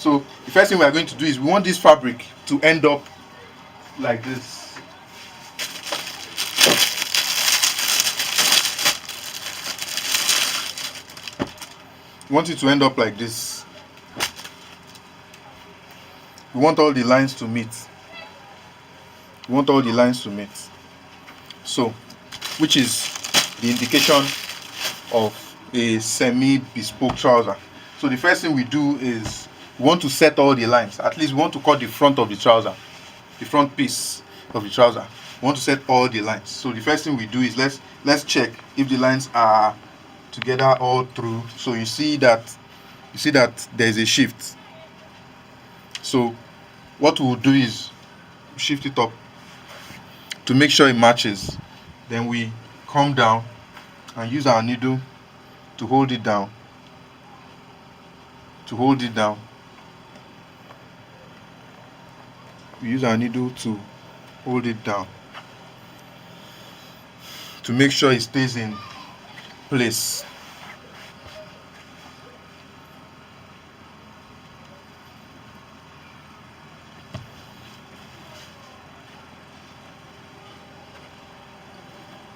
So the first thing we are going to do is we want this fabric to end up like this. We want it to end up like this. We want all the lines to meet. We want all the lines to meet. So, which is the indication of a semi-bespoke trouser. So the first thing we do is we want to set all the lines. At least we want to cut the front of the trouser, the front piece of the trouser. We want to set all the lines. So the first thing we do is let's check if the lines are together all through. So you see that there is a shift. So what we'll do is shift it up to make sure it matches. Then we come down and use our needle to hold it down. We use our needle to hold it down to make sure it stays in place.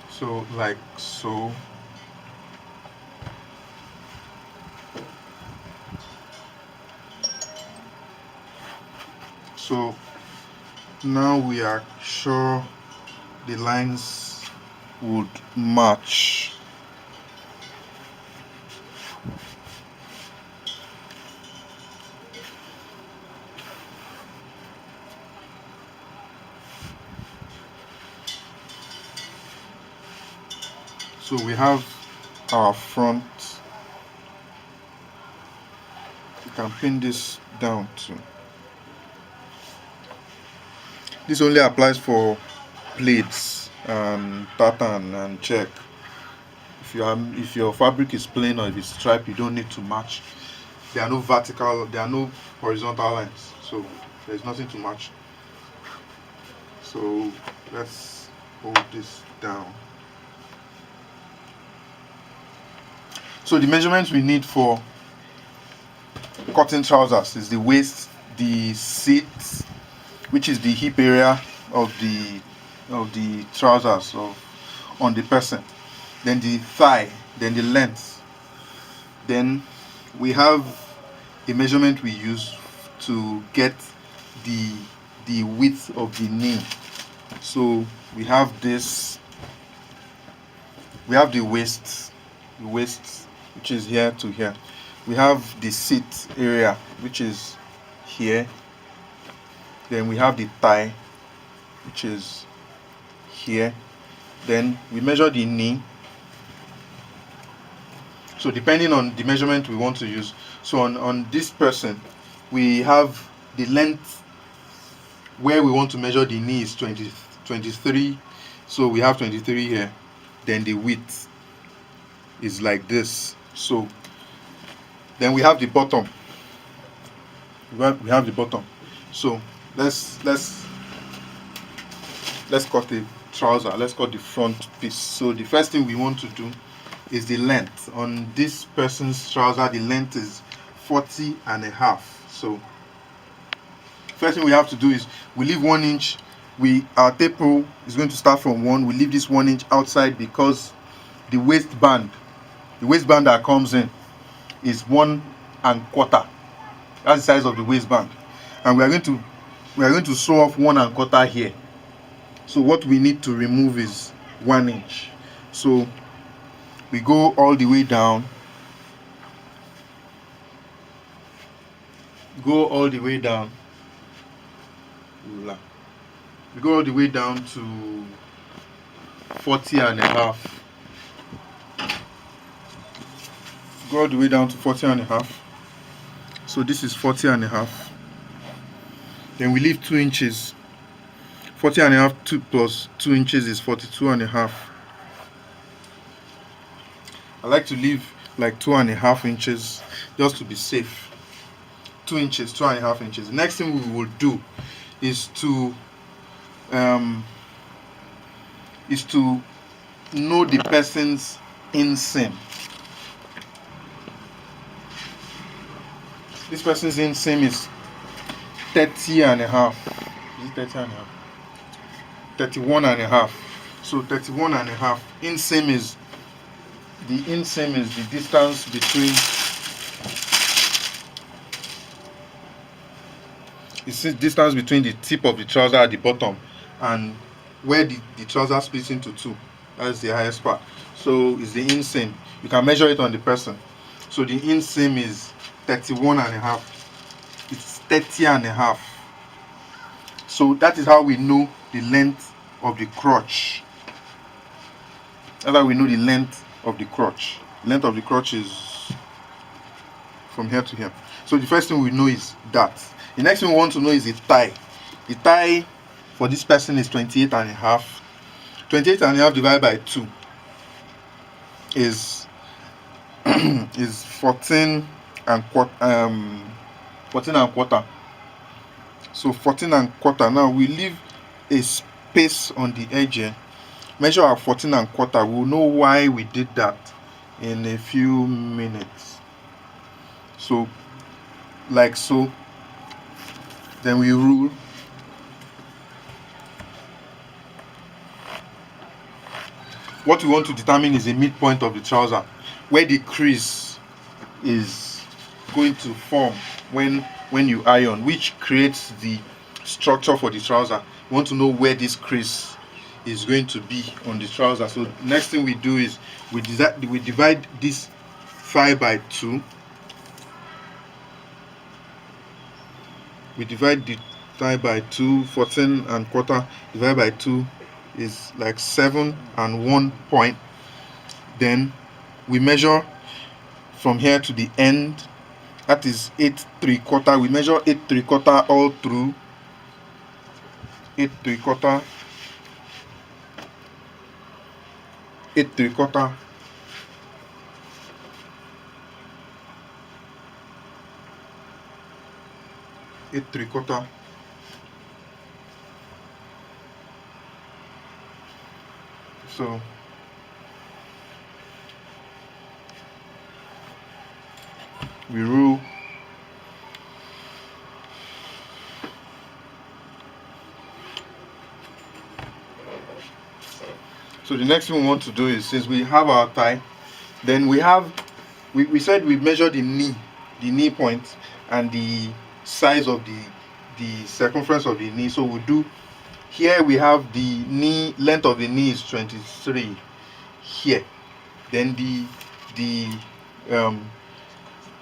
So like so. So now we are sure the lines would match. So we have our front. You can pin this down too. This only applies for plaits and tartan and check. If your fabric is plain or if it's striped, you don't need to match. There are no horizontal lines, so there's nothing to match. So let's hold this down. So the measurements we need for cutting trousers is the waist, the seat, which is the hip area of the trousers on the person, then the thigh, then the length. Then we have a measurement we use to get the width of the knee. So we have this. We have the waist, which is here to here. We have the seat area, which is here. Then we have the thigh, which is here. Then we measure the knee. So depending on the measurement we want to use. So on this person, we have the length where we want to measure the knee is 23. So we have 23 here. Then the width is like this. So then we have the bottom. We have the bottom. So let's cut the trouser. Let's cut the front piece. So the first thing we want to do is the length. On this person's trouser, the length is 40.5. So first thing we have to do is we leave 1 inch. Our tape rule is going to start from 1. We leave this 1 inch outside because the waistband that comes in is 1.25. That's the size of the waistband, and we are going to sew off 1.25 here. So what we need to remove is 1 inch. So we go all the way down. We go all the way down to 40.5. Go all the way down to 40.5. So this is 40.5. Then we leave 2 inches. 40.5 plus 2 inches is 42.5. I like to leave like 2.5 inches just to be safe. 2 inches, 2.5 inches. The next thing we will do is to know the person's inseam. This person's inseam is 30 and a half. Is it 30 and a half? 31 and a half. So 31 and a half. Inseam is the distance between, it's the distance between the tip of the trouser at the bottom and where the trouser splits into two. That's the highest part. So it's the inseam. You can measure it on the person. So the inseam is 31 and a half. It's 30 and a half. So that is how we know the length of the crotch. That's how we know the length of the crotch. The length of the crotch is from here to here. So the first thing we know is that. The next thing we want to know is the thigh. The thigh for this person is 28 and a half. 28 and a half divided by 2 is is 14 and quarter. So 14 and quarter. Now we leave a space on the edge here. Measure our 14 and quarter. We'll know why we did that in a few minutes. So like so, then we rule. What we want to determine is the midpoint of the trouser, where the crease is going to form when you iron, which creates the structure for the trouser. We want to know where this crease is going to be on the trouser. So next thing we do is we divide this thigh by 2. We divide the thigh by 2. 14 and quarter divided by 2 is like 7 and 1 point. Then we measure from here to the end. That is 8 3/4. We measure 8 3/4 all through. 8 3/4. 8 3/4. 8 3/4. So we rule. So the next thing we want to do is, since we have our thigh, then we said we measure the knee point and the size of the circumference of the knee. So we do, here we have the knee length of the knee is 23 here. Then the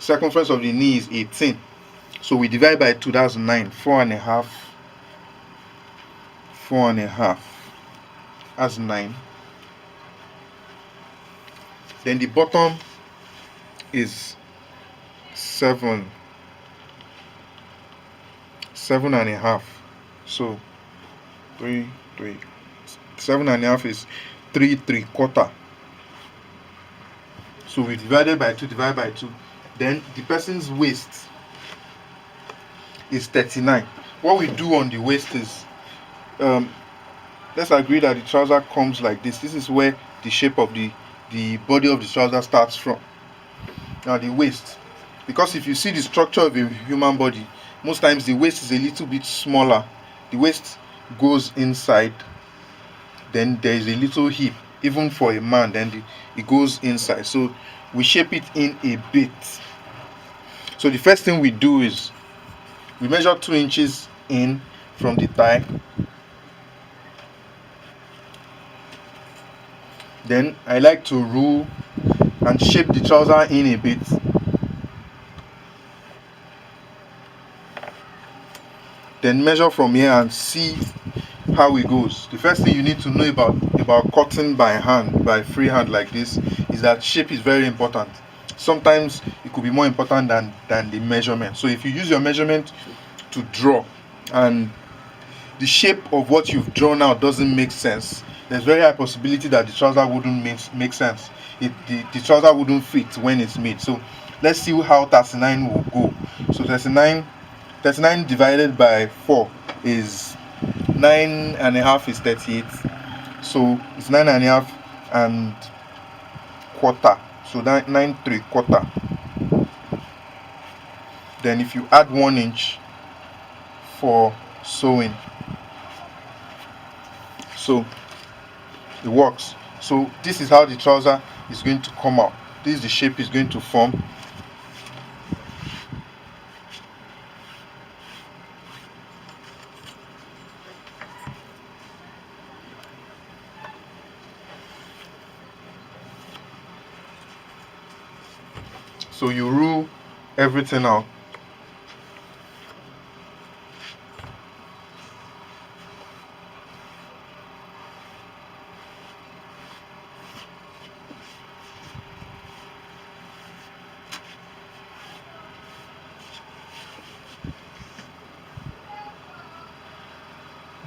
circumference of the knee is 18. So we divide by 2, that's 9. 4 and a half. 4 and a half. That's 9. Then the bottom is 7. 7 and a half. So 3 3. 7 and a half is 3 3/4. So we divided by 2, divided by 2. Then the person's waist is 39. What we do on the waist is, let's agree that the trouser comes like this. This is where the shape of the body of the trouser starts from. Now the waist, because if you see the structure of a human body, most times the waist is a little bit smaller. The waist goes inside, then there is a little hip. Even for a man, then it goes inside. So we shape it in a bit. So the first thing we do is we measure 2 inches in from the thigh. Then I like to rule and shape the trouser in a bit. Then measure from here and see how it goes. The first thing you need to know about cutting by hand, by freehand like this, is that shape is very important. Sometimes it could be more important than the measurement. So if you use your measurement to draw and the shape of what you've drawn out doesn't make sense, there's very high possibility that the trouser wouldn't make sense. The trouser wouldn't fit when it's made. So let's see how 39 will go. So 39 divided by 4 is 9 and a half is 38. So it's 9 and a half and quarter. So 9 3/4. then if you add 1 inch for sewing, so it works. So this is how the trouser is going to come out. This is the shape it's going to form. So you rule everything out.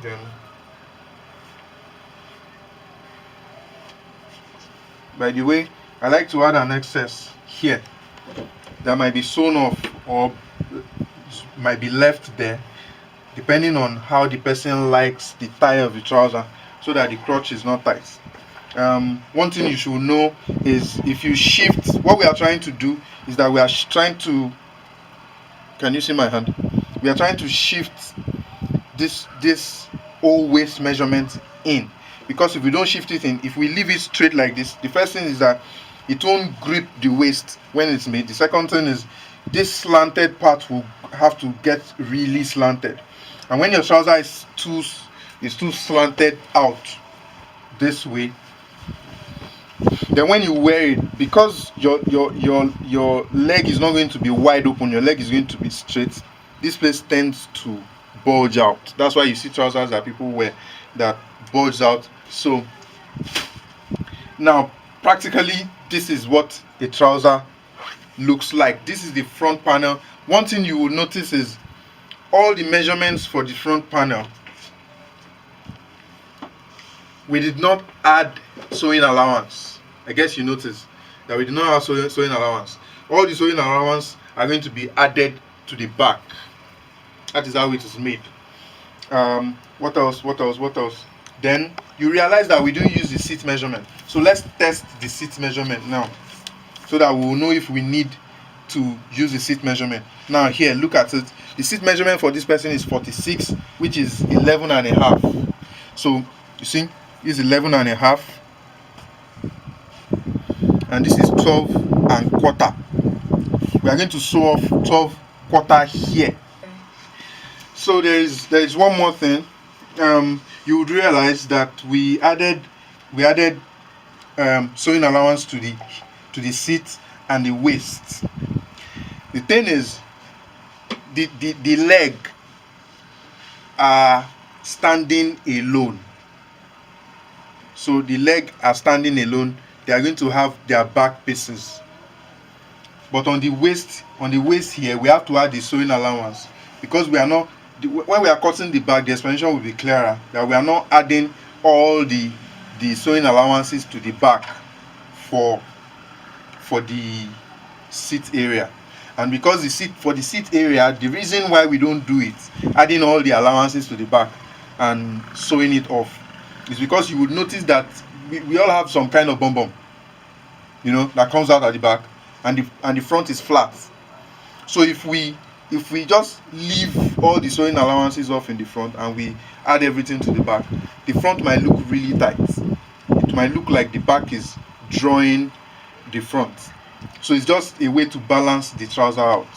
Then by the way, I like to add an excess here that might be sewn off or might be left there, depending on how the person likes the tie of the trouser, so that the crotch is not tight. One thing you should know is, if you shift, what we are trying to do is that we are trying to, can you see my hand? We are trying to shift this whole waist measurement in, because if we don't shift it in, if we leave it straight like this, the first thing is that it won't grip the waist when it's made. The second thing is this slanted part will have to get really slanted, and when your trouser is too slanted out this way, then when you wear it, because your leg is not going to be wide open, your leg is going to be straight, this place tends to bulge out. That's why you see trousers that people wear that bulge out. So now practically this is what a trouser looks like. This is the front panel. One thing you will notice is all the measurements for the front panel, we did not add sewing allowance. I guess you notice that we did not have sewing allowance. All the sewing allowance are going to be added to the back. That is how it is made. What else? Then you realize that we don't use the seat measurement. So let's test the seat measurement now, so that we will know if we need to use the seat measurement. Now here, look at it. The seat measurement for this person is 46, which is 11 and a half. So you see, this is 11 and a half, and this is 12 and quarter. We are going to sew off 12 quarter here. So there is one more thing. You would realize that we added sewing allowance to the seat and the waist. The thing is, the leg are standing alone. So the leg are standing alone. They are going to have their back pieces. But on the waist here, we have to add the sewing allowance, because we are not, when we are cutting the back, the explanation will be clearer, that we are not adding all the sewing allowances to the back for the seat area. And because for the seat area, the reason why we don't do it, adding all the allowances to the back and sewing it off, is because you would notice that we all have some kind of bum bum, that comes out at the back, and the front is flat. So if we just leave all the sewing allowances off in the front and we add everything to the back, the front might look really tight. It might look like the back is drawing the front. So it's just a way to balance the trouser out.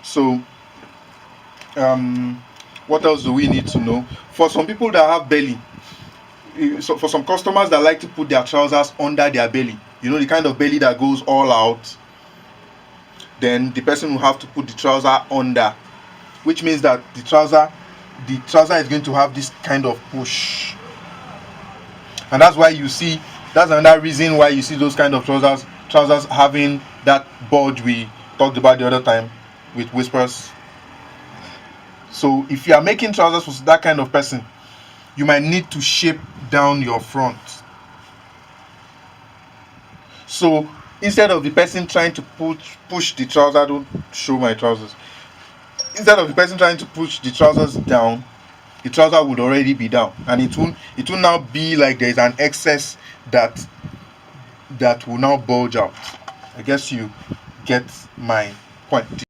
So what else do we need to know? For some people that have belly, so for some customers that like to put their trousers under their belly, the kind of belly that goes all out, then the person will have to put the trouser under, which means that the trouser is going to have this kind of push. And that's another reason why you see those kind of trousers having that bulge we talked about the other time with whispers. So if you are making trousers for that kind of person, you might need to shape down your front. So instead of the person trying to push the trouser, don't show my trousers. Instead of the person trying to push the trousers down, the trouser would already be down, and it will now be like there is an excess that will now bulge out. I guess you get my point.